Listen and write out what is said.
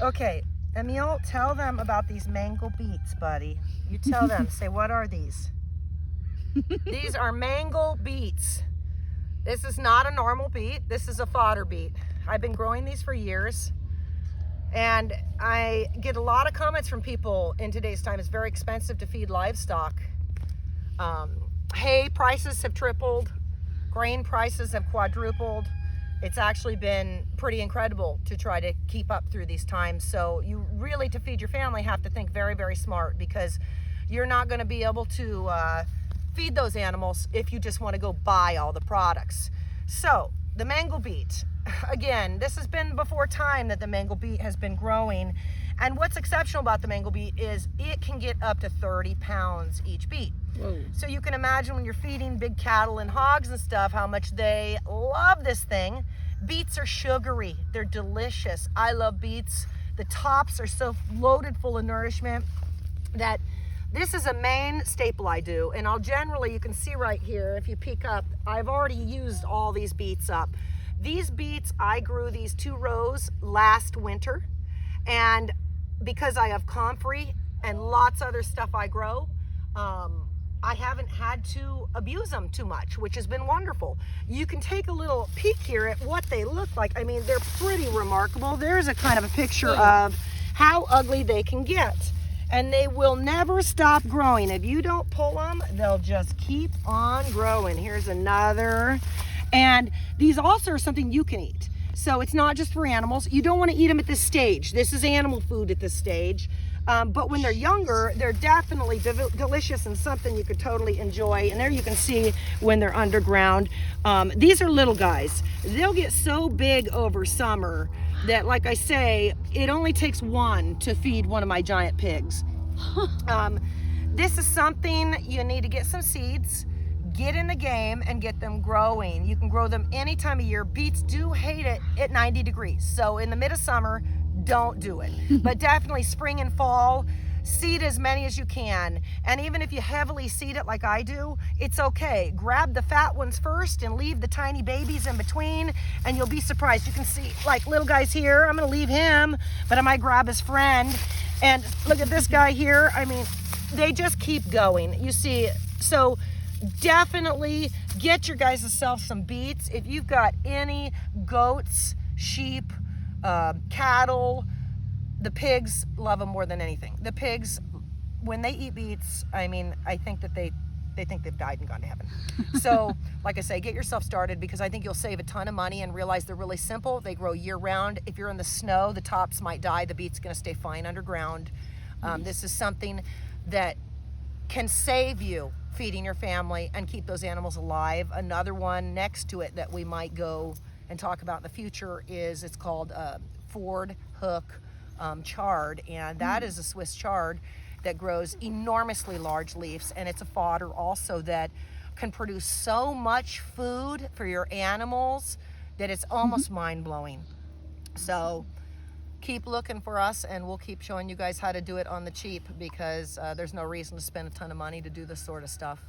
Okay, Emil, tell them about these Mangel Beets, buddy. You tell them. Say, what are these? These are Mangel Beets. This is not a normal beet. This is a fodder beet. I've been growing these for years, and I get a lot of comments from people in today's time. It's very expensive to feed livestock. Hay prices have tripled. Grain prices have quadrupled. It's actually been pretty incredible to try to keep up through these times. So you really, to feed your family, have to think very, very smart, because you're not going to be able to feed those animals if you just want to go buy all the products. So the Mangel beet, again, this has been before time that the Mangel beet has been growing. And what's exceptional about the Mangel beet is it can get up to 30 pounds each beet. Whoa. So you can imagine when you're feeding big cattle and hogs and stuff, how much they love this thing. Beets are sugary. They're delicious. I love beets. The tops are so loaded full of nourishment that this is a main staple I do. And I'll generally, you can see right here, if you peek up, I've already used all these beets up. These beets, I grew these 2 rows last winter. And because I have comfrey and lots of other stuff I grow, I haven't had to abuse them too much, which has been wonderful. You can take a little peek here at what they look like. I mean, they're pretty remarkable. There's a kind of a picture of how ugly they can get. And they will never stop growing. If you don't pull them, they'll just keep on growing. Here's another. And these also are something you can eat. So it's not just for animals. You don't want to eat them at this stage. This is animal food at this stage. But when they're younger, they're definitely delicious and something you could totally enjoy. And there you can see when they're underground. These are little guys. They'll get so big over summer that, like I say, it only takes one to feed one of my giant pigs. This is something you need to get some seeds, get in the game, and get them growing. You can grow them any time of year. Beets do hate it at 90 degrees. So in the mid of summer, don't do it. But definitely spring and fall, seed as many as you can. And even if you heavily seed it like I do, it's okay. Grab the fat ones first and leave the tiny babies in between, and you'll be surprised. You can see, like, little guys here, I'm gonna leave him, but I might grab his friend. And look at this guy here. I mean, they just keep going. You see, so definitely get your guys self some beets. If you've got any goats, sheep, cattle, the pigs love them more than anything. The pigs, when they eat beets, I mean, I think that they think they've died and gone to heaven. So, like I say, get yourself started, because I think you'll save a ton of money and realize they're really simple. They grow year round. If you're in the snow, the tops might die. The beet's going to stay fine underground. This is something that can save you feeding your family and keep those animals alive. Another one next to it that we might go and talk about in the future is, it's called Ford Hook chard, and that is a Swiss chard that grows enormously large leaves, and it's a fodder also that can produce so much food for your animals that it's almost mind-blowing. So keep looking for us, and we'll keep showing you guys how to do it on the cheap, because there's no reason to spend a ton of money to do this sort of stuff.